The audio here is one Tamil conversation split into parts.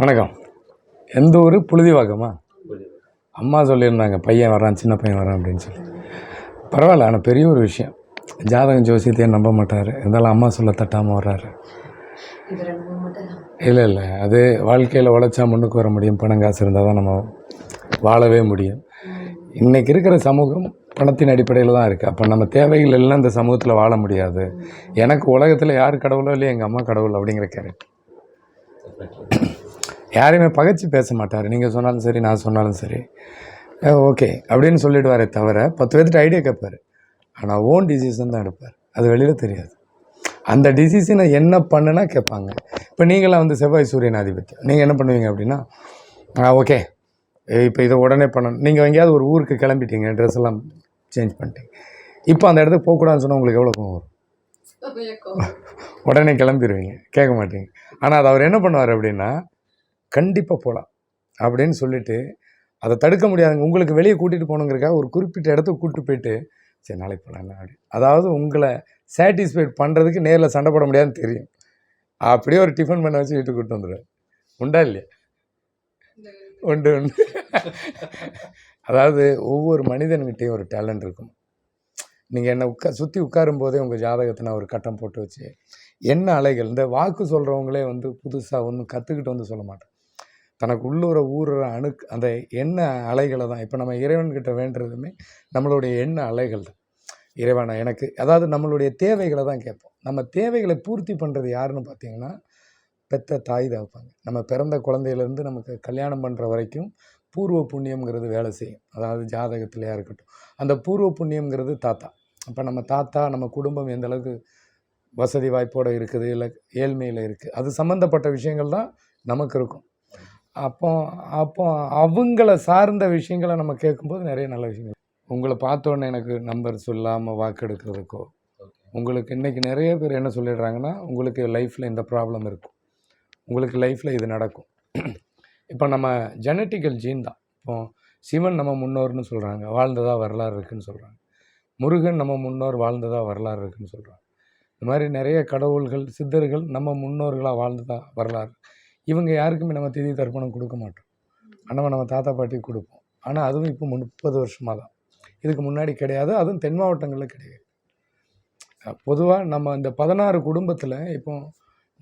வணக்கம். எந்த ஊர்? புழுதிவாக்கமா? அம்மா சொல்லியிருந்தாங்க பையன் வரான், சின்ன பையன் வரான் அப்படின்னு சொல்லி. பரவாயில்ல, ஆனால் பெரிய ஒரு விஷயம். ஜாதகம் ஜோசியத்தையும் நம்ப மாட்டார், இருந்தாலும் அம்மா சொல்ல தட்டாமல் வர்றாரு. இல்லை அது வாழ்க்கையில் உழைச்சா முன்னுக்கு வர முடியும். பணம் காசு இருந்தால் தான் நம்ம வாழவே முடியும். இன்றைக்கி இருக்கிற சமூகம் பணத்தின் அடிப்படையில் தான் இருக்குது. அப்போ நம்ம தேவைகள் எல்லாம் இந்த சமூகத்தில் வாழ முடியாது. எனக்கு உலகத்தில் யார் கடவுளோ இல்லையா, எங்கள் அம்மா கடவுள் அப்படிங்கிற கேரக்டர். யாரையுமே பகைச்சி பேச மாட்டார். நீங்கள் சொன்னாலும் சரி, நான் சொன்னாலும் சரி, ஓகே அப்படின்னு சொல்லிவிடுவாரே தவிர 10 பேர்த்துட்டு ஐடியா கேட்பார். ஆனால் ஓன் டிசிஷன் தான் எடுப்பார். அது வெளியில் தெரியாது. அந்த டிசிஷனை என்ன பண்ணுனா கேட்பாங்க. இப்போ நீங்களாம் வந்து செவ்வாய் சூரியன் ஆதிபத்தியம், நீங்கள் என்ன பண்ணுவீங்க அப்படின்னா, ஓகே இப்போ இதை உடனே பண்ணணும். நீங்கள் எங்கேயாவது ஒரு ஊருக்கு கிளம்பிட்டீங்க, ட்ரெஸ் எல்லாம் சேஞ்ச் பண்ணிட்டீங்க. இப்போ அந்த இடத்துக்கு போகக்கூடாதுன்னு சொன்னால் உங்களுக்கு எவ்வளோ கோவம் வரும்? உடனே கிளம்பிடுவீங்க, கேட்க மாட்டீங்க. ஆனால் அது அவர் என்ன பண்ணுவார் அப்படின்னா, கண்டிப்பாக போகலாம் அப்படின்னு சொல்லிவிட்டு அதை தடுக்க முடியாதுங்க. உங்களுக்கு வெளியே கூட்டிகிட்டு போகணுங்கிறக்காக ஒரு குறிப்பிட்ட இடத்துக்கு கூப்பிட்டு போயிட்டு, சரி நாளைக்கு போகலாம் அப்படி, அதாவது உங்களை சாட்டிஸ்ஃபைட் பண்ணுறதுக்கு நேரில் சண்டை போட முடியாதுன்னு தெரியும். அப்படியே ஒரு டிஃபன் பண்ண வச்சு வீட்டுக்கு கூப்பிட்டு வந்துடுவார். உண்டா இல்லையா? உண்டு. அதாவது ஒவ்வொரு மனிதன்கிட்டையும் ஒரு டேலண்ட் இருக்கும். நீங்கள் என்னை சுற்றி உட்காரும் போதே உங்கள் ஜாதகத்தை நான் ஒரு கட்டம் போட்டு வச்சு என்ன அலைகள், இந்த வாக்கு சொல்கிறவங்களே வந்து புதுசாக ஒன்றும் கற்றுக்கிட்டு வந்து சொல்ல மாட்டேன். தனக்கு உள்ளூர ஊறுற அந்த எண்ண அலைகளை தான். இப்போ நம்ம இறைவன்கிட்ட வேண்டுறதுமே நம்மளுடைய எண்ண அலைகள் தான். இறைவனை எனக்கு, அதாவது நம்மளுடைய தேவைகளை தான் கேட்போம். நம்ம தேவைகளை பூர்த்தி பண்ணுறது யாருன்னு பார்த்தீங்கன்னா, பெத்த தாய் தான் வைப்பாங்க. நம்ம பிறந்த குழந்தையிலேருந்து நமக்கு கல்யாணம் பண்ணுற வரைக்கும் பூர்வ புண்ணியம்ங்கிறது வேலை செய்யும். அதாவது ஜாதகத்திலையாக இருக்கட்டும், அந்த பூர்வ புண்ணியம்ங்கிறது தாத்தா. அப்போ நம்ம தாத்தா, நம்ம குடும்பம் எந்த அளவுக்கு வசதி வாய்ப்போடு இருக்குது, இல்லை ஏழ்மையில் இருக்குது, அது சம்மந்தப்பட்ட விஷயங்கள் தான் நமக்கு இருக்கும். அப்போ அவங்கள சார்ந்த விஷயங்களை நம்ம கேட்கும்போது நிறைய நல்ல விஷயங்கள். உங்களை பார்த்தோன்னே எனக்கு நம்பர் சொல்லாமல் வாக்கு எடுக்கிறதுக்கோ, உங்களுக்கு இன்றைக்கி நிறைய பேர் என்ன சொல்லிடுறாங்கன்னா, உங்களுக்கு லைஃப்பில் இந்த ப்ராப்ளம் இருக்கும், உங்களுக்கு லைஃப்பில் இது நடக்கும். இப்போ நம்ம ஜெனட்டிக்கல் ஜீன் தான். இப்போ சிவன் நம்ம முன்னோர்னு சொல்கிறாங்க, வாழ்ந்ததாக வரலாறு இருக்குதுன்னு சொல்கிறாங்க. முருகன் நம்ம முன்னோர், வாழ்ந்ததாக வரலாறு இருக்குதுன்னு சொல்கிறாங்க. இந்த மாதிரி நிறைய கடவுள்கள், சித்தர்கள் நம்ம முன்னோர்களாக வாழ்ந்ததாக வரலாறு. இவங்க யாருக்குமே நம்ம திதி தர்ப்பணம் கொடுக்க மாட்டோம். நம்ம தாத்தா பாட்டிக்கு கொடுப்போம். ஆனால் அதுவும் இப்போ 30 வருஷமாக தான். இதுக்கு முன்னாடி கிடையாது. அதுவும் தென் மாவட்டங்களில் கிடையாது. பொதுவாக நம்ம இந்த 16 குடும்பத்தில் இப்போ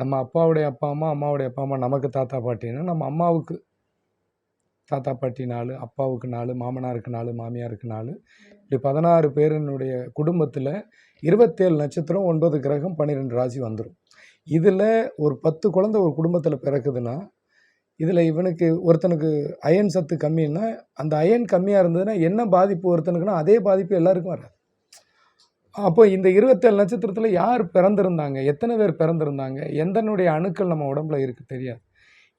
நம்ம அப்பாவுடைய அப்பா அம்மா, அம்மாவுடைய அப்பா அம்மா, நமக்கு தாத்தா பாட்டின்னா நம்ம அம்மாவுக்கு தாத்தா பாட்டி 4, அப்பாவுக்கு 4, மாமனாருக்கு 4, மாமியாருக்கு 4, இப்படி 16 பேரினுடைய குடும்பத்தில் 27 நட்சத்திரம், 9 கிரகம், 12 ராசி வந்துடும். இதில் ஒரு 10 குழந்தை ஒரு குடும்பத்தில் பிறக்குதுன்னா, இதில் இவனுக்கு ஒருத்தனுக்கு அயன் சத்து கம்மின்னா, அந்த அயன் கம்மியாக இருந்ததுன்னா என்ன பாதிப்பு ஒருத்தனுக்குன்னா அதே பாதிப்பு எல்லாருக்கும் வராது. அப்போ இந்த 27 நட்சத்திரத்தில் யார் பிறந்திருந்தாங்க, எத்தனை பேர் பிறந்திருந்தாங்க, எந்தனுடைய அணுக்கள் நம்ம உடம்புல இருக்குது தெரியாது.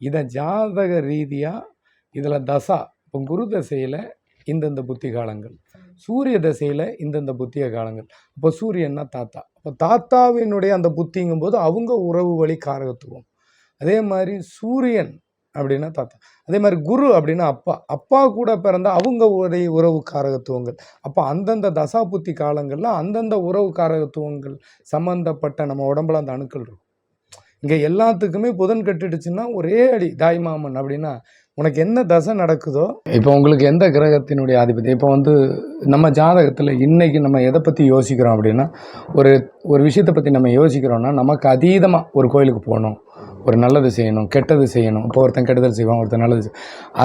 இதை ஜாதக ரீதியாக இதில் தசா, இப்போ குரு தசையில் இந்தந்த புத்தி காலங்கள், சூரிய தசையில் இந்தந்த புத்திய காலங்கள். அப்போ சூரியன்னா தாத்தா, அப்போ தாத்தாவினுடைய அந்த புத்திங்கும்போது அவங்க உறவு வழி காரகத்துவம். அதே மாதிரி சூரியன் அப்படின்னா தாத்தா, அதே மாதிரி குரு அப்படின்னா அப்பா, அப்பா கூட பிறந்த அவங்க உறவு காரகத்துவங்கள். அப்போ அந்தந்த தசா புத்தி காலங்களில் அந்தந்த உறவு காரகத்துவங்கள் சம்மந்தப்பட்ட நம்ம உடம்புல அந்த அணுக்கள் இருக்கும். இங்கே எல்லாத்துக்குமே புதன் கட்டிடுச்சுன்னா ஒரே அடி தாய்மாமன். அப்படின்னா உனக்கு என்ன தசை நடக்குதோ, இப்போ உங்களுக்கு எந்த கிரகத்தினுடைய ஆதிபத்தியம், இப்போ வந்து நம்ம ஜாதகத்தில் இன்றைக்கி நம்ம எதை பற்றி யோசிக்கிறோம் அப்படின்னா, ஒரு விஷயத்தை பற்றி நம்ம யோசிக்கிறோன்னா, நமக்கு அதீதமாக ஒரு கோயிலுக்கு போகணும், ஒரு நல்லது செய்யணும், கெட்டது செய்யணும். இப்போ ஒருத்தன் கெட்டதல் செய்வான், ஒருத்தன் நல்லது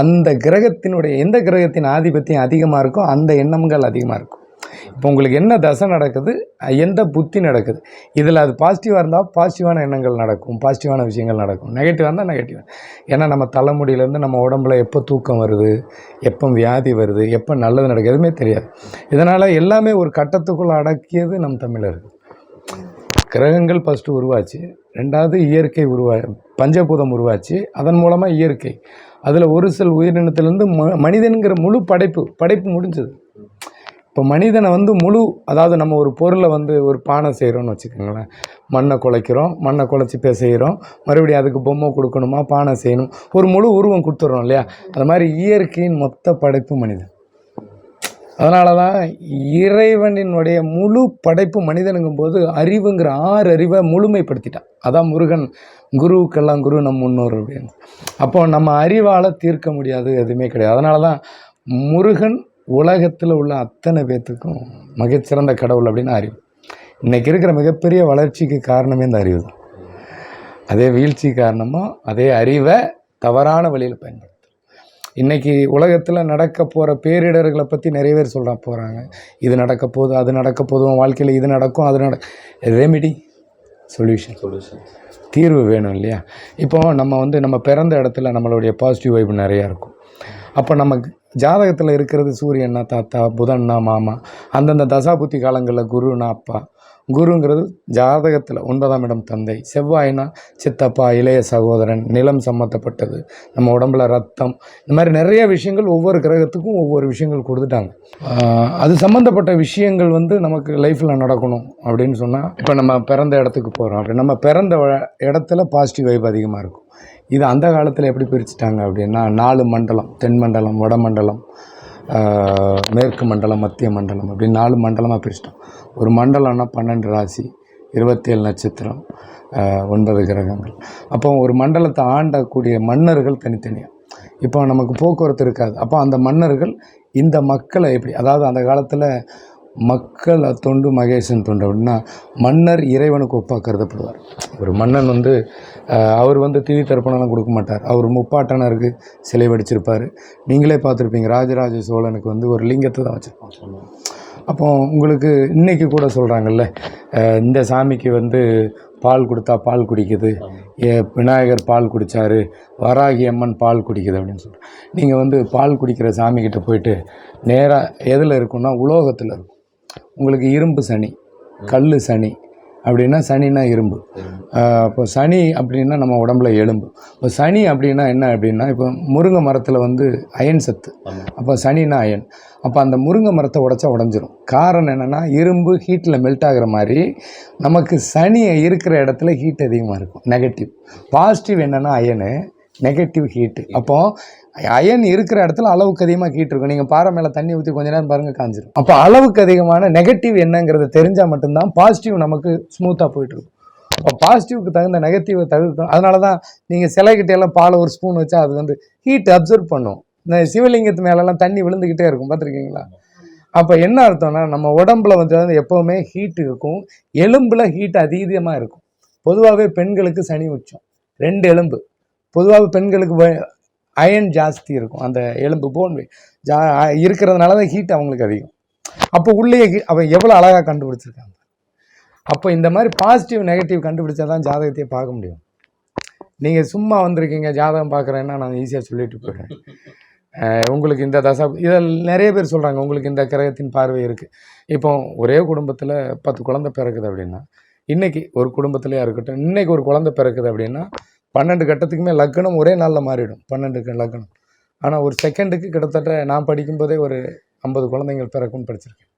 அந்த கிரகத்தினுடைய எந்த கிரகத்தின் ஆதிபத்தியம் அதிகமாக இருக்கோ அந்த எண்ணங்கள் அதிகமாக இருக்கும். இப்போ உங்களுக்கு என்ன தசை நடக்குது, எந்த புத்தி நடக்குது, இதில் அது பாசிட்டிவாக இருந்தால் பாசிட்டிவான எண்ணங்கள் நடக்கும், பாசிட்டிவான விஷயங்கள் நடக்கும். நெகட்டிவாக இருந்தால் நெகட்டிவ். ஏன்னா நம்ம தலைமுடியிலேருந்து நம்ம உடம்புல எப்போ தூக்கம் வருது, எப்போ வியாதி வருது, எப்போ நல்லது நடக்குது எதுவுமே தெரியாது. இதனால் எல்லாமே ஒரு கட்டத்துக்குள்ளே அடக்கியது நம் தமிழர்கள். கிரகங்கள் ஃபஸ்ட்டு உருவாச்சு, ரெண்டாவது இயற்கை பஞ்சபூதம் உருவாச்சு, அதன் மூலமாக இயற்கை, அதில் ஒரு சில உயிரினத்திலேருந்து மனிதனுங்கிற முழு படைப்பு முடிஞ்சது. இப்போ மனிதனை வந்து அதாவது நம்ம ஒரு பொருளை வந்து ஒரு பானை செய்கிறோன்னு வச்சுக்கோங்களேன், மண்ணை குலைக்கிறோம், மண்ணை குலைச்சி செய்கிறோம், மறுபடியும் அதுக்கு பொம்மை கொடுக்கணுமா, பானை செய்யணும், ஒரு முழு உருவம் கொடுத்துட்றோம் இல்லையா. அது மாதிரி இயற்கையின் மொத்த படைப்பு மனிதன். அதனால தான் இறைவனினுடைய முழு படைப்பு மனிதனுங்கும் போது அறிவுங்கிற 6 அறிவை முழுமைப்படுத்திட்டான். அதான் முருகன் குருவுக்கெல்லாம் குரு நம் முன்னோர் அப்படின்னு. அப்போ நம்ம அறிவால் தீர்க்க முடியாது எதுவுமே கிடையாது. அதனால தான் முருகன் உலகத்தில் உள்ள அத்தனை பேர்த்துக்கும் மிகச்சிறந்த கடவுள் அப்படின்னு அறிவு. இன்றைக்கி இருக்கிற மிகப்பெரிய வளர்ச்சிக்கு காரணமே இந்த அறிவு தான். அதே வீழ்ச்சி காரணமாக அதே அறிவை தவறான வழியில் பயன்படுத்தும். இன்றைக்கி உலகத்தில் நடக்க போகிற பேரிடர்களை பற்றி நிறைய பேர் போகிறாங்க. இது நடக்க போகுது, அது நடக்க போகுது, உன் வாழ்க்கையில் இது நடக்கும், அது ரெமிடி, சொல்யூஷன், தீர்வு வேணும் இல்லையா? இப்போ நம்ம பிறந்த இடத்துல நம்மளுடைய பாசிட்டிவ் வைப் நிறையா இருக்கும். அப்போ நம்ம ஜாதகத்தில் இருக்கிறது சூரியன்னா தாத்தா, புதன்னா மாமா, அந்தந்த தசாபுத்தி காலங்களில் குருன்னா அப்பா. குருங்கிறது ஜாதகத்தில் 9ஆம் இடம் தந்தை, செவ்வாய்னா சித்தப்பா, இளைய சகோதரன், நிலம் சம்மந்தப்பட்டது, நம்ம உடம்புல ரத்தம், இந்த மாதிரி நிறைய விஷயங்கள் ஒவ்வொரு கிரகத்துக்கும் ஒவ்வொரு விஷயங்கள் கொடுத்துட்டாங்க. அது சம்மந்தப்பட்ட விஷயங்கள் நமக்கு லைஃப்பில் நடக்கணும் அப்படின்னு சொன்னால், இப்போ நம்ம பிறந்த இடத்துக்கு போகிறோம் அப்படி நம்ம பிறந்த இடத்துல பாசிட்டிவ் வைப் அதிகமாக இருக்கும். இது அந்த காலத்தில் எப்படி பிரிச்சுட்டாங்க அப்படின்னா 4 மண்டலம், தென் மண்டலம், வடமண்டலம், மேற்கு மண்டலம், மத்திய மண்டலம் அப்படி 4 மண்டலமாக பிரிச்சிட்டோம். ஒரு மண்டலம்னா 12 ராசி, 27 நட்சத்திரம், 9 கிரகங்கள். அப்போ ஒரு மண்டலத்தை ஆண்டக்கூடிய மன்னர்கள் தனித்தனியாக. இப்போ நமக்கு போக்குவரத்து இருக்காது. அப்போ அந்த மன்னர்கள் இந்த மக்களை எப்படி, அதாவது அந்த காலத்தில் மக்கள் தொண்டு மகேசன் தொண்டு அப்படின்னா மன்னர் இறைவனுக்கு ஒப்பாக கருதப்படுவார். ஒரு மன்னன் அவர் திவி தர்ப்பணம்லாம் கொடுக்க மாட்டார். அவர் முப்பாட்டனருக்கு சிலை வடிச்சிருப்பார். நீங்களே பார்த்துருப்பீங்க, ராஜராஜ சோழனுக்கு ஒரு லிங்கத்தை தான் வச்சுருப்பாங்க. அப்போ உங்களுக்கு இன்றைக்கி கூட சொல்கிறாங்கல்ல, இந்த சாமிக்கு பால் கொடுத்தா பால் குடிக்குது, விநாயகர் பால் குடித்தார், வராகி அம்மன் பால் குடிக்குது அப்படின்னு சொல்கிறேன். நீங்கள் பால் குடிக்கிற சாமிக்கிட்ட போயிட்டு நேராக எதில் இருக்குன்னா உலோகத்தில் இருக்கும். உங்களுக்கு இரும்பு சனி, கல் சனி அப்படின்னா, சனின்னா இரும்பு. இப்போ சனி அப்படின்னா நம்ம உடம்புல எலும்பு. இப்போ சனி அப்படின்னா என்ன அப்படின்னா, இப்போ முருங்கை மரத்தில் அயன் சத்து, அப்போ சனின்னா அயன். அப்போ அந்த முருங்கை மரத்தை உடைச்சா உடஞ்சிரும். காரணம் என்னென்னா, இரும்பு ஹீட்டில் மெல்ட் ஆகிற மாதிரி நமக்கு சனி இருக்கிற இடத்துல ஹீட் அதிகமாக இருக்கும். நெகட்டிவ். பாசிட்டிவ் என்னென்னா அயனு, நெகட்டிவ் ஹீட்டு. அப்போது அயன் இருக்கிற இடத்துல அளவுக்கு அதிகமாக ஹீட் இருக்கும். நீங்கள் பாறை மேலே தண்ணி ஊற்றி கொஞ்ச நேரம் பாருங்கள், காஞ்சிரும். அப்போ அளவுக்கு அதிகமான நெகட்டிவ் என்னங்கிறத தெரிஞ்சால் மட்டும்தான் பாசிட்டிவ் நமக்கு ஸ்மூத்தாக போயிட்டுருக்கும். அப்போ பாசிட்டிவ்க்கு தகுந்த நெகட்டிவை தவிர்க்கணும். அதனால தான் நீங்கள் சிலைக்கிட்டையெல்லாம் பாலை ஒரு ஸ்பூன் வச்சா அது ஹீட் அப்சர்வ் பண்ணும். இந்த சிவலிங்கத்து மேலெல்லாம் தண்ணி விழுந்துக்கிட்டே இருக்கும், பார்த்துருக்கீங்களா? அப்போ என்ன அர்த்தம்னா, நம்ம உடம்புல எப்போவுமே ஹீட் இருக்கும். எலும்பில் ஹீட் அதிகமாக இருக்கும். பொதுவாகவே பெண்களுக்கு சனி உச்சம் 2 எலும்பு. பொதுவாக பெண்களுக்கு அயன் ஜாஸ்தி இருக்கும். அந்த எலும்பு போன் இருக்கிறதுனால தான் ஹீட் அவங்களுக்கு அதிகம். அப்போ உள்ளே அவன் எவ்வளோ அழகாக கண்டுபிடிச்சிருக்காங்க. அப்போ இந்த மாதிரி பாசிட்டிவ் நெகட்டிவ் கண்டுபிடிச்சா தான் ஜாதகத்தையே பார்க்க முடியும். நீங்கள் சும்மா வந்திருக்கீங்க ஜாதகம் பார்க்குறேன்னா நான் ஈஸியாக சொல்லிட்டு போயிடுறேன். உங்களுக்கு இந்த இதில் நிறைய பேர் சொல்கிறாங்க, உங்களுக்கு இந்த கிரகத்தின் பார்வை இருக்குது. இப்போ ஒரே குடும்பத்தில் 10 குழந்தை பிறக்குது அப்படின்னா, இன்றைக்கி ஒரு குடும்பத்திலேயே இருக்கட்டும், இன்றைக்கி ஒரு குழந்தை பிறக்குது அப்படின்னா 12 கட்டத்துக்குமே லக்னம் ஒரே நாளில் மாறிடும். 12 லக்னம். ஆனால் ஒரு செகண்டுக்கு கிட்டத்தட்ட நான் படிக்கும்போதே ஒரு 50 குழந்தைங்கள் பிறக்கும்னு படிச்சிருக்கேன்.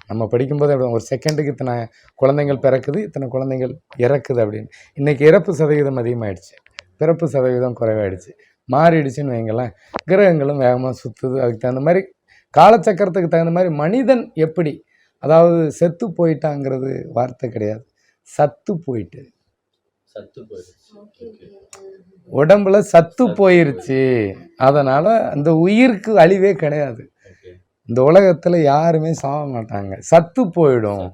நம்ம படிக்கும்போதே ஒரு செகண்டுக்கு இத்தனை குழந்தைங்கள் பிறக்குது, இத்தனை குழந்தைங்கள் இறக்குது அப்படின்னு. இன்றைக்கி இறப்பு சதவீதம் அதிகமாகிடுச்சு, பிறப்பு சதவீதம் குறைவாயிடுச்சு, மாறிடுச்சுன்னு வைங்களேன். கிரகங்களும் வேகமாக சுற்றுது. அதுக்கு தகுந்த மாதிரி காலச்சக்கரத்துக்கு தகுந்த மாதிரி மனிதன் எப்படி, அதாவது செத்து போயிட்டாங்கிறது வார்த்தை கிடையாது, சத்து போயிட்டு, உடம்புல சத்து போயிருச்சு. அதனால அந்த உயிருக்கு அழிவே கிடையாது. இந்த உலகத்துல யாருமே சாக மாட்டாங்க, சத்து போயிடும்.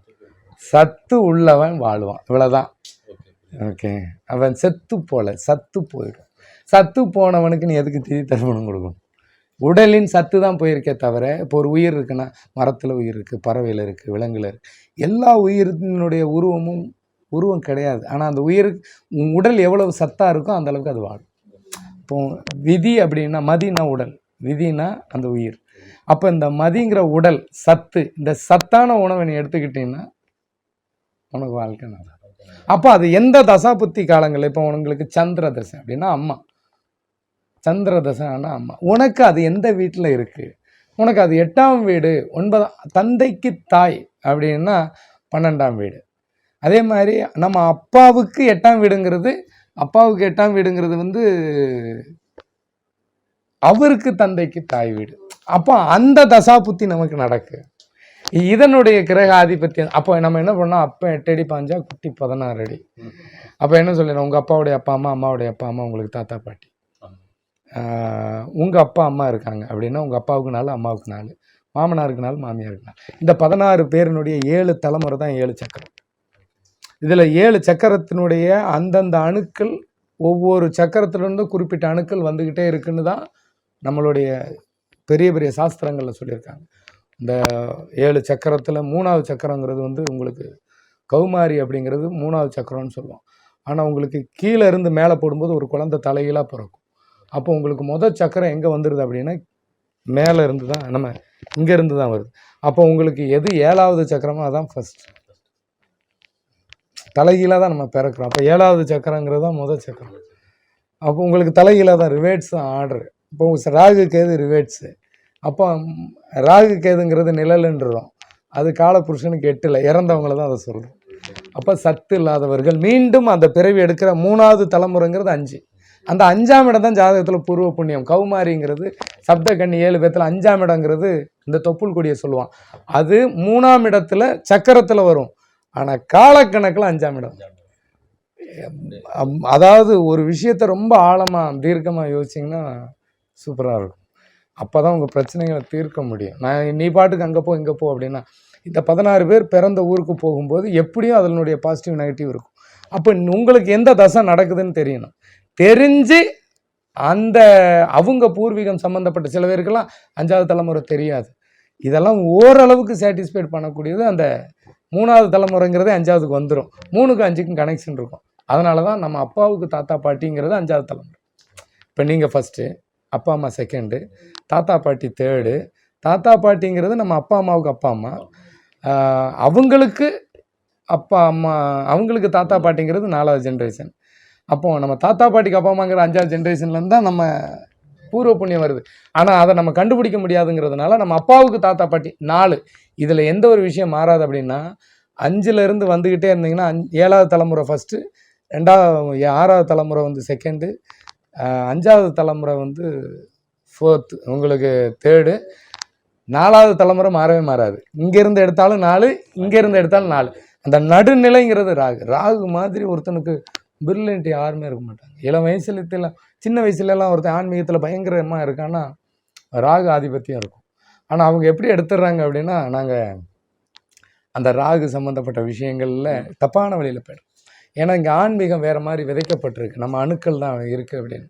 சத்து உள்ளவன் வாழ்வான், இவ்வளவுதான். ஓகே, அவன் செத்து போல, சத்து போயிடும். சத்து போனவனுக்கு நீ எதுக்கு திதி தர்ப்பணம் கொடுக்கணும்? உடலின் சத்து தான் போயிருக்கே தவிர, இப்போ ஒரு உயிர் இருக்குன்னா மரத்தில் உயிர் இருக்குது, பறவையில் இருக்குது, விலங்குல இருக்குது. எல்லா உயிரினுடைய உருவம் கிடையாது. ஆனால் அந்த உயிருக்கு உடல் எவ்வளவு சத்தாக இருக்கோ அந்த அளவுக்கு அது வாழும். இப்போ விதி அப்படின்னா, மதினா உடல், விதினா அந்த உயிர். அப்போ இந்த மதிங்கிற உடல் சத்து, இந்த சத்தான உணவை நீ எடுத்துக்கிட்டீங்கன்னா உனக்கு வாழ்க்கை நல்லா. அப்போ அது எந்த தசாபுத்தி காலங்கள், இப்போ உங்களுக்கு சந்திர தசை அப்படின்னா அம்மா, சந்திர தசைன்னா அம்மா, உனக்கு அது எந்த வீட்டில் இருக்குது? உனக்கு அது 8ஆம் வீடு, 9ஆம், தந்தைக்கு தாய் அப்படின்னா 12ஆம் வீடு. அதே மாதிரி நம்ம அப்பாவுக்கு 8ஆம் வீடுங்கிறது, அப்பாவுக்கு 8ஆம் வீடுங்கிறது அவருக்கு தந்தைக்கு தாய் வீடு. அப்போ அந்த தசா புத்தி நமக்கு நடக்கு. இதனுடைய கிரக ஆதிபத்தியம். அப்போ நம்ம என்ன பண்ணோம், அப்போ 8 அடி பாஞ்சா குட்டி 16 அடி. அப்போ என்ன சொல்லிடணும், உங்கள் அப்பாவுடைய அப்பா அம்மா, அம்மாவுடைய அப்பா அம்மா உங்களுக்கு தாத்தா பாட்டி. உங்கள் அப்பா அம்மா இருக்காங்க அப்படின்னா உங்கள் அப்பாவுக்கு 4, அம்மாவுக்கு 4, மாமனாருக்கு 4, மாமியாருக்கு 4. இந்த 16 பேரினுடைய 7 தலைமுறை தான் 7 சக்கரம். இதில் 7 சக்கரத்தினுடைய அந்தந்த அணுக்கள், ஒவ்வொரு சக்கரத்திலிருந்து குறிப்பிட்ட அணுக்கள் வந்துக்கிட்டே இருக்குன்னு தான் நம்மளுடைய பெரிய பெரிய சாஸ்திரங்களில் சொல்லியிருக்காங்க. இந்த 7 சக்கரத்தில் 3வது சக்கரங்கிறது வந்து உங்களுக்கு கௌமாரி அப்படிங்கிறது 3வது சக்கரம்னு சொல்லுவோம். ஆனால் உங்களுக்கு கீழே இருந்து மேலே போடும்போது ஒரு குழந்தை தலைகீழாக பிறக்கும். அப்போ உங்களுக்கு முதல் சக்கரம் எங்கே வந்துடுது அப்படின்னா மேலே இருந்து தான், நம்ம இங்கேருந்து தான் வருது. அப்போ உங்களுக்கு எது 7வது சக்கரமோ அதான் ஃபஸ்ட். தலைகீழாக தான் நம்ம பிறக்கிறோம். அப்போ 7வது சக்கரங்கிறது தான் முதல் சக்கரம். அப்போ உங்களுக்கு தலைகீழாக தான், ரிவேட்ஸ் தான் ஆர்டரு. இப்போ ராகு கேது ரிவேட்ஸு. அப்போ ராகு கேதுங்கிறது நிழலுன்றோம், அது காலப்புருஷனுக்கு 8ல் இறந்தவங்கள தான் அதை சொல்கிறோம். அப்போ சத்து இல்லாதவர்கள் மீண்டும் அந்த பிறவி எடுக்கிற 3வது தலைமுறைங்கிறது 5. அந்த 5ஆம் இடம் தான் ஜாதகத்தில் பூர்வ புண்ணியம். கௌமாரிங்கிறது சப்த கன்னி 7 பேர்த்தில் 5ஆம் இடங்கிறது இந்த தொப்புள் கொடியை சொல்லுவான். அது 3ஆம் இடத்துல சக்கரத்தில் வரும். ஆனால் காலக்கணக்கில் 5ஆம் இடம். அதாவது ஒரு விஷயத்தை ரொம்ப ஆழமாக தீர்க்கமாக யோசிச்சிங்கன்னா சூப்பராக இருக்கும். அப்போ தான் உங்கள் பிரச்சனைகளை தீர்க்க முடியும். நீ பாட்டுக்கு அங்கே போ இங்கே போ அப்படின்னா, இந்த 16 பேர் பிறந்த ஊருக்கு போகும்போது எப்படியும் அதனுடைய பாசிட்டிவ் நெகட்டிவ் இருக்கும். அப்போ உங்களுக்கு எந்த தசை நடக்குதுன்னு தெரியணும். தெரிஞ்சு அந்த அவங்க பூர்வீகம் சம்மந்தப்பட்ட சில பேருக்கெல்லாம் 5வது தலைமுறை தெரியாது. இதெல்லாம் ஓரளவுக்கு சாட்டிஸ்ஃபைட் பண்ணக்கூடியது அந்த 3வது தலைமுறைங்கிறதே 5வதுக்கு வந்துடும். 3க்கும் 5க்கும் கனெக்ஷன் இருக்கும். அதனால தான் நம்ம அப்பாவுக்கு தாத்தா பாட்டிங்கிறது 5வது தலைமுறை. இப்போ நீங்கள் ஃபஸ்ட்டு, அப்பா அம்மா செகண்டு, தாத்தா பாட்டி தேர்டு. தாத்தா பாட்டிங்கிறது நம்ம அப்பா அம்மாவுக்கு அப்பா அம்மா, அவங்களுக்கு அப்பா அம்மா, அவங்களுக்கு தாத்தா பாட்டிங்கிறது 4வது ஜென்ரேஷன். அப்போது நம்ம தாத்தா பாட்டிக்கு அப்பா அம்மாங்கிற 5வது ஜென்ரேஷன்லேருந்து தான் நம்ம பூர்வ புண்ணியம் வருது. ஆனால் அதை நம்ம கண்டுபிடிக்க முடியாதுங்கிறதுனால நம்ம அப்பாவுக்கு தாத்தா பாட்டி 4. இதில் எந்த ஒரு விஷயம் மாறாது அப்படின்னா, 5லேருந்து வந்துக்கிட்டே இருந்தீங்கன்னா 7வது தலைமுறை ஃபஸ்ட்டு, 6வது தலைமுறை வந்து செகண்டு, 5வது தலைமுறை வந்து 4த்து, உங்களுக்கு தேர்டு, 4வது தலைமுறை மாறவே மாறாது. இங்கேருந்து எடுத்தாலும் 4, இங்கேருந்து எடுத்தாலும் 4. அந்த நடுநிலைங்கிறது ராகு மாதிரி ஒருத்தனுக்கு பிரில்லியன்ட் யாருமே இருக்க மாட்டாங்க. இளம் வயசுல சின்ன வயசுலலாம் ஒருத்தன் ஆன்மீகத்தில் பயங்கரமாக இருக்கான்னா ராகு ஆதிபத்தியம் இருக்கும். ஆனால் அவங்க எப்படி எடுத்துடுறாங்க அப்படின்னா, நாங்கள் அந்த ராகு சம்மந்தப்பட்ட விஷயங்களில் தப்பான வழியில் போய்டும். ஏன்னா இங்கே ஆன்மீகம் வேறு மாதிரி விதைக்கப்பட்டிருக்கு, நம்ம அணுக்கள் தான் இருக்குது அப்படின்னு.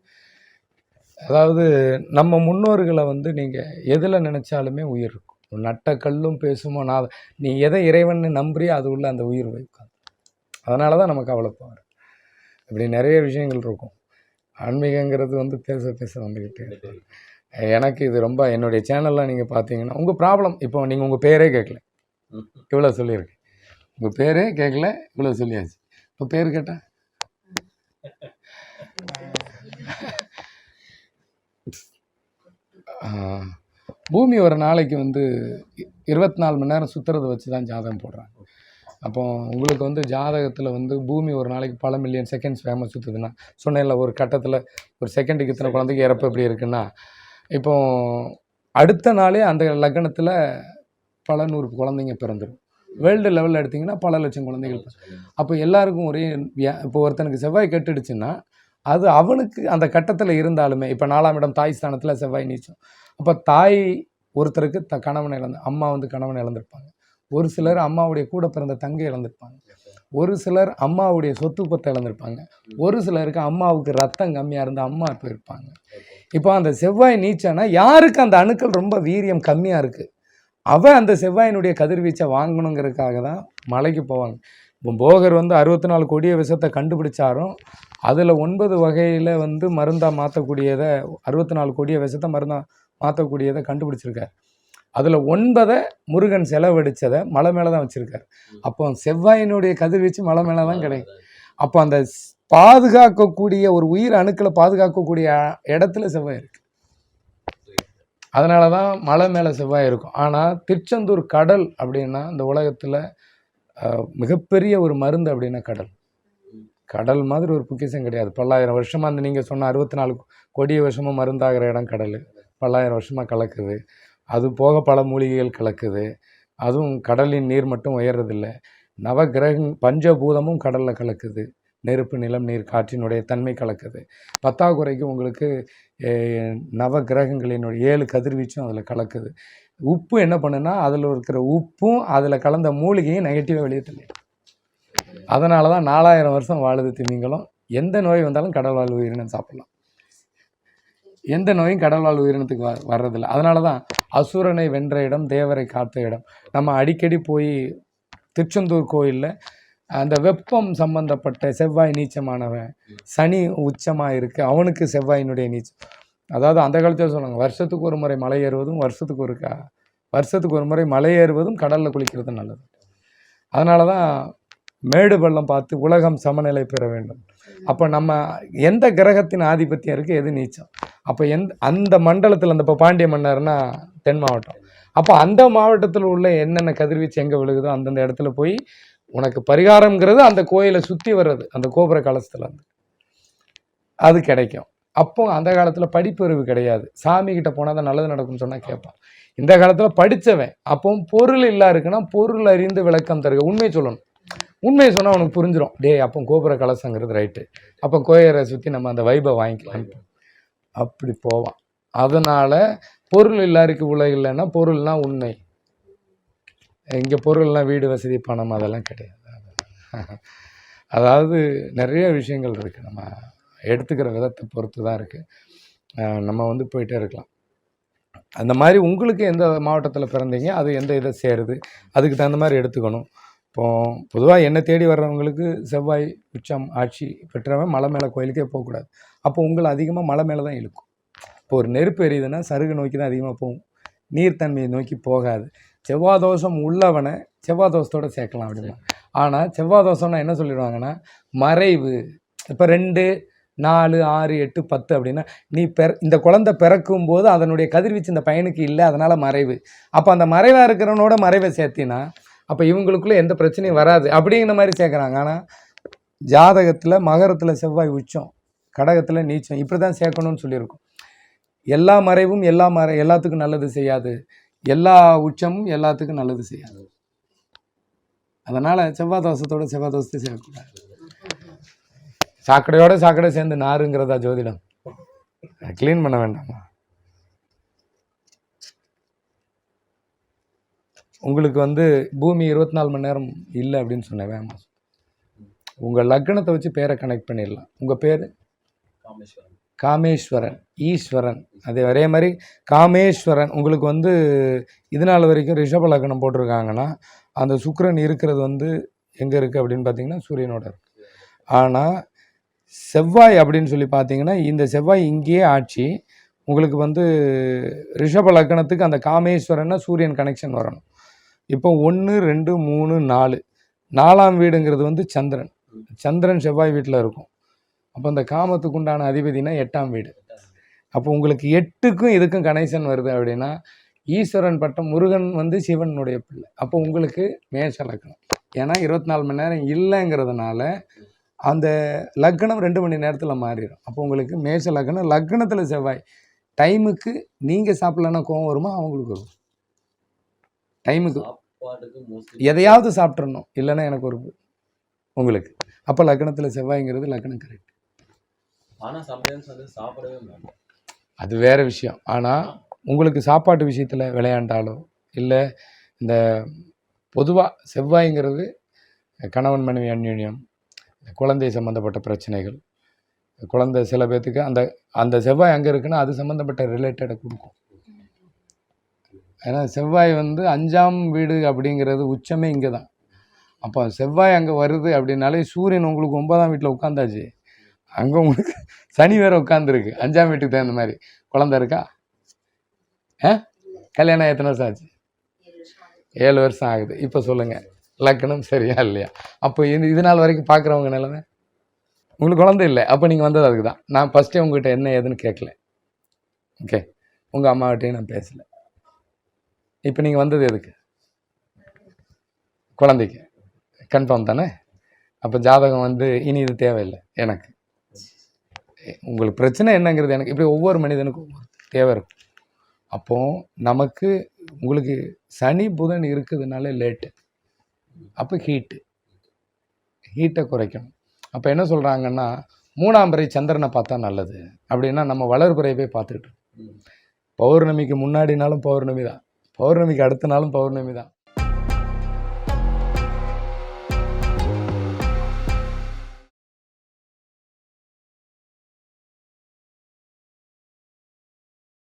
அதாவது நம்ம முன்னோர்களை வந்து நீங்கள் எதில் நினச்சாலுமே உயிர் இருக்கும். நட்ட கல்லும் பேசுமோ நான், நீ எதை இறைவன் நம்புறியோ அது உள்ள அந்த உயிர் வைக்கும். அதனால தான் நமக்கு அவ்வளோ பவர். இப்படி நிறைய விஷயங்கள் இருக்கும். ஆன்மீகங்கிறது வந்து பேச பேச வந்துக்கிட்டே இருக்கும். எனக்கு இது ரொம்ப, என்னுடைய சேனலில் நீங்கள் பார்த்தீங்கன்னா உங்கள் ப்ராப்ளம், இப்போ நீங்கள் உங்கள் பேரே கேட்கல, இவ்வளோ சொல்லியிருக்கேன். உங்கள் பேரே கேட்கல, இவ்வளோ சொல்லியாச்சு. இப்போ பேர் கேட்டால் பூமி ஒரு நாளைக்கு வந்து 24 மணி நேரம் சுற்றுறதை வச்சு தான் ஜாதகம் போடுறாங்க. அப்போ உங்களுக்கு வந்து ஜாதகத்தில் வந்து பூமி ஒரு நாளைக்கு பல மில்லியன் செகண்ட்ஸ் வேகமாக சுற்றுதுன்னா, சொன்னேன்ல ஒரு கட்டத்தில் ஒரு செகண்டுக்கு இத்தனை குழந்தைக்கு இறப்பு எப்படி இருக்குன்னா, இப்போ அடுத்த நாளே அந்த லக்னத்தில் பல 100 குழந்தைங்க பிறந்துடும். வேர்ல்டு லெவலில் எடுத்திங்கன்னா பல லட்சம் குழந்தைகள். அப்போ எல்லாருக்கும் ஒரே இப்போ ஒருத்தனுக்கு செவ்வாய் கெட்டுடுச்சுன்னா அது அவனுக்கு அந்த கட்டத்தில் இருந்தாலுமே, இப்போ 4ஆம் இடம் தாய் ஸ்தானத்தில் செவ்வாய் நீச்சம். அப்போ தாய் ஒருத்தருக்கு கணவன் அம்மா வந்து கணவன் இழந்திருப்பாங்க. ஒரு சிலர் அம்மாவுடைய கூட பிறந்த தங்கை இழந்திருப்பாங்க. ஒரு சிலர் அம்மாவுடைய சொத்து பத்தை இழந்திருப்பாங்க. ஒரு சிலருக்கு அம்மாவுக்கு ரத்தம் கம்மியாக இருந்த அம்மா போயிருப்பாங்க. இப்போ அந்த செவ்வாய் நீச்சனா யாருக்கு அந்த அணுக்கள் ரொம்ப வீரியம் கம்மியாக இருக்குது, அவன் அந்த செவ்வாயினுடைய கதிர்வீச்சை வாங்கணுங்கிறதுக்காக தான் மலைக்கு போவாங்க. இப்போ போகர் வந்து 64 கொடிய விஷத்தை கண்டுபிடிச்சாரும் அதில் 9 வகையில் வந்து மருந்தாக மாற்றக்கூடியதை, 64 கொடிய விஷத்தை மருந்தாக மாற்றக்கூடியதை கண்டுபிடிச்சிருக்கார். அதில் 9 முருகன் செலவடித்ததை மலை மேலே தான் வச்சுருக்கார். அப்போ செவ்வாயினுடைய கதிர்வீச்சு மலை மேலே தான் கிடைக்கும். அப்போ அந்த பாதுகாக்கக்கூடிய ஒரு உயிர் அணுக்களை பாதுகாக்கக்கூடிய இடத்துல செவ்வாய் இருக்குது. அதனால தான் மலை மேலே செவ்வாய் இருக்கும். ஆனால் திருச்செந்தூர் கடல் அப்படின்னா இந்த உலகத்தில் மிகப்பெரிய ஒரு மருந்து அப்படின்னா கடல். கடல் மாதிரி ஒரு பொக்கிஷம் கிடையாது. பல்லாயிரம் வருஷமாக அந்த நீங்கள் சொன்ன 64 கொடிய வருஷமாக மருந்தாகிற இடம் கடல். பல்லாயிரம் வருஷமாக கலக்குது. அது போக பல மூலிகைகள் கலக்குது. அதுவும் கடலின் நீர் மட்டும் உயர்றதில்லை. பஞ்சபூதமும் கடலில் கலக்குது. நெருப்பு, நிலம், நீர், காற்றினுடைய தன்மை கலக்குது. பத்தாக்குறைக்கு உங்களுக்கு நவ கிரகங்களினுடைய 7 கதிர்வீச்சும் அதில் கலக்குது. உப்பு என்ன பண்ணுன்னா அதில் இருக்கிற உப்பும் அதில் கலந்த மூலிகையும் நெகட்டிவாக வெளியே தள்ளிடும். அதனால தான் 4000 வருஷம் வாழுது திமிங்கலம். எந்த நோய் வந்தாலும் கடல் வாழ் உயிரினம் சாப்பிடலாம். எந்த நோயும் கடல் வாழ் உயிரினத்துக்கு வர்றதில்லை. அதனால தான் அசுரனை வென்ற இடம், தேவரை காத்த இடம். நம்ம அடிக்கடி போய் திருச்செந்தூர் கோயிலில் அந்த வெப்பம் சம்பந்தப்பட்ட செவ்வாய் நீச்சமானவன், சனி உச்சமாக இருக்குது, அவனுக்கு செவ்வாயினுடைய நீச்சம். அதாவது அந்த காலத்தில் சொன்னாங்க, வருஷத்துக்கு ஒரு முறை மலை ஏறுவதும் வருஷத்துக்கு ஒரு முறை மலை ஏறுவதும் கடலில் குளிக்கிறது நல்லது. அதனால தான் மேடு பள்ளம் பார்த்து உலகம் சமநிலை பெற வேண்டும். அப்போ நம்ம எந்த கிரகத்தின் ஆதிபத்தியம் இருக்குது, எது நீச்சம். அப்போ அந்த மண்டலத்தில் அந்த இப்போ பாண்டிய மன்னர்னா தென் மாவட்டம், அப்போ அந்த மாவட்டத்தில் உள்ள என்னென்ன கதிர்வீச்சு எங்கே விழுகுதோ அந்தந்த இடத்துல போய் உனக்கு பரிகாரங்கிறது அந்த கோயிலை சுற்றி வர்றது, அந்த கோபுர கலசத்தில் அது கிடைக்கும். அப்போ அந்த காலத்தில் படிப்பறிவு கிடையாது. சாமிக்கிட்ட போனால் தான் நல்லது நடக்கும்னு சொன்னால் கேட்பான். இந்த காலத்தில் படித்தவன் அப்போ பொருள் இல்லா இருக்குன்னா பொருள் அறிந்து விளக்கம் தருக. உண்மையை சொல்லணும். உண்மையை சொன்னால் அவனுக்கு புரிஞ்சிடும். அப்போ கோபுர கலசங்கிறது ரைட்டு, அப்போ கோயிலை சுற்றி நம்ம அந்த வைபை வாங்கிக்கலாம், அப்படி போவான். அதனால் பொருள் இல்லாருக்கு உலகம் இல்லைன்னா பொருள்னா உண்மை. இங்கே பொருள்லாம் வீடு, வசதி, பணம் அதெல்லாம் கிடையாது. அதாவது நிறைய விஷயங்கள் இருக்குது. நம்ம எடுத்துக்கிற விதத்தை பொறுத்து தான் இருக்குது. நம்ம போயிட்டே இருக்கலாம். அந்த மாதிரி உங்களுக்கு எந்த மாவட்டத்தில் பிறந்தீங்க, அது எந்த இதை சேருது, அதுக்கு தகுந்த மாதிரி எடுத்துக்கணும். இப்போது பொதுவாக என்னை தேடி வர்றவங்களுக்கு செவ்வாய் உச்சம் ஆட்சி பெற்றவன் மலை மேலே கோயிலுக்கே போகக்கூடாது. அப்போ உங்களை அதிகமாக மலை மேலே தான் இழுக்கும். இப்போ ஒரு நெருப்பு எரியுதுன்னா சருகு நோக்கி தான் அதிகமாக போகும், நீர்த்தன்மையை நோக்கி போகாது. செவ்வாதோஷம் உள்ளவனை செவ்வாதோஷத்தோடு சேர்க்கலாம் அப்படின்னா. ஆனால் செவ்வாதோஷம்னா என்ன சொல்லிடுவாங்கன்னா மறைவு. இப்போ 2, 4, 6, 8, 10 அப்படின்னா நீ இந்த குழந்தை பிறக்கும் போது அதனுடைய கதிர்வீச்சு இந்த பையனுக்கு இல்லை, அதனால் மறைவு. அப்போ அந்த மறைவாக இருக்கிறவனோட மறைவை சேர்த்தினா அப்போ இவங்களுக்குள்ளே எந்த பிரச்சனையும் வராது அப்படிங்கிற மாதிரி சேர்க்குறாங்க. ஆனால் ஜாதகத்தில் மகரத்தில் செவ்வாய் உச்சம், கடகத்தில் நீச்சம், இப்படி தான் சேர்க்கணும்னு சொல்லியிருக்கோம். எல்லா மறைவும் எல்லாத்துக்கும் நல்லது செய்யாது, எல்லா உச்சமும் எல்லாத்துக்கும் நல்லது செய்யாது. அதனால் செவ்வாதோஷத்தோட செவ்வாதோஷத்தை சேர்க்கக்கூடாது. சாக்கடை சேர்ந்து நாருங்கிறதா ஜோதிடம். க்ளீன் பண்ண வேண்டாமா? உங்களுக்கு பூமி 24 மணி நேரம் இல்லை அப்படின்னு சொன்னேன். வேமா உங்கள் லக்னத்தை வச்சு பேரை கனெக்ட் பண்ணிடலாம். உங்கள் பேர் காமேஸ்வரன், ஈஸ்வரன். அதே மாதிரி காமேஸ்வரன். உங்களுக்கு இது நாள் வரைக்கும் ரிஷப லக்னம் போட்டிருக்காங்கன்னா அந்த சுக்கிரன் இருக்கிறது எங்கே இருக்குது அப்படின்னு பார்த்தீங்கன்னா சூரியனோட இருக்குது. ஆனால் செவ்வாய் அப்படின்னு சொல்லி பார்த்தீங்கன்னா இந்த செவ்வாய் இங்கேயே ஆட்சி. உங்களுக்கு ரிஷப லக்னத்துக்கு அந்த காமேஸ்வரன்னா சூரியன் கனெக்ஷன் வரணும். இப்போ 1, 2, 3, 4 4ஆம் வீடுங்கிறது சந்திரன். சந்திரன் செவ்வாய் வீட்டில் இருக்கும். அப்போ அந்த காமத்துக்கு உண்டான அதிபதினா 8ஆம் வீடு. அப்போ உங்களுக்கு 8க்கும் இதுக்கும் கனெக்ஷன் வருது அப்படின்னா ஈஸ்வரன் பட்டம். முருகன் சிவனுடைய பிள்ளை. அப்போ உங்களுக்கு மேஷ லக்னம். ஏன்னா 24 மணி நேரம் இல்லைங்கிறதுனால அந்த லக்னம் 2 மணி நேரத்தில் மாறிடும். அப்போ உங்களுக்கு மேஷ லக்னம். லக்னத்தில் செவ்வாய். டைமுக்கு நீங்கள் சாப்பிட்லன்னா கோவம் வருமா? அவங்களுக்கு வரும். டைமுக்கு எதையாவது சாப்பிட்றணும், இல்லைன்னா எனக்கு ஒரு உங்களுக்கு. அப்போ லக்னத்தில் செவ்வாய்ங்கிறது லக்னம் கரெக்ட். அது வேற விஷயம். ஆனால் உங்களுக்கு சாப்பாட்டு விஷயத்தில் விளையாண்டாலோ இல்லை இந்த பொதுவாக செவ்வாய்ங்கிறது கணவன் மனைவி அந்யோன்யம், குழந்தை சம்மந்தப்பட்ட பிரச்சனைகள், குழந்தை சில பேர்த்துக்கு அந்த செவ்வாய் அங்கே இருக்குன்னா அது சம்மந்தப்பட்ட ரிலேட்டடை கொடுக்கும். ஏன்னா செவ்வாய் 5ஆம் வீடு அப்படிங்கிறது உச்சமே இங்கே தான். அப்போ செவ்வாய் அங்கே வருது அப்படின்னாலே சூரியன் உங்களுக்கு 9ஆம் வீட்டில் உட்காந்தாச்சு. அங்கே உங்களுக்கு சனி வேறு உட்காந்துருக்கு 5ஆம் வீட்டுக்கு தகுந்த மாதிரி. குழந்தை இருக்கா? கல்யாணம் எத்தனை வருஷம் ஆச்சு? 7 வருஷம் ஆகுது. இப்போ சொல்லுங்கள், லக்னம் சரியா இல்லையா? அப்போ இது நாள் வரைக்கும் பார்க்குறவங்க நிலைமை உங்களுக்கு குழந்தை இல்லை. அப்போ நீங்கள் வந்தது அதுக்கு தான். நான் ஃபஸ்ட்டே உங்கள்கிட்ட என்ன ஏதுன்னு கேட்கல. ஓகே, உங்கள் அம்மாகிட்டையும் நான் பேசலை. இப்போ நீங்கள் வந்தது எதுக்கு? குழந்தைக்கு. கன்ஃபார்ம் தானே? அப்போ ஜாதகம் வந்து இனி இது தேவையில்லை எனக்கு. உங்களுக்கு பிரச்சனை என்னங்கிறது எனக்கு இப்படி ஒவ்வொரு மனிதனுக்கும் ஒவ்வொரு தேவை இருக்கும். அப்போது நமக்கு உங்களுக்கு சனி புதன் இருக்குதுனாலே லேட்டு. அப்போ ஹீட்டை குறைக்கணும். அப்போ என்ன சொல்கிறாங்கன்னா 3ஆம் பிறை சந்திரனை பார்த்தா நல்லது அப்படின்னா நம்ம வளர்பிறையை போய் பார்த்துக்கிட்டு பௌர்ணமிக்கு முன்னாடினாலும் பௌர்ணமி தான், பௌர்ணமிக்கு அடுத்த நாளும் பௌர்ணமி தான்.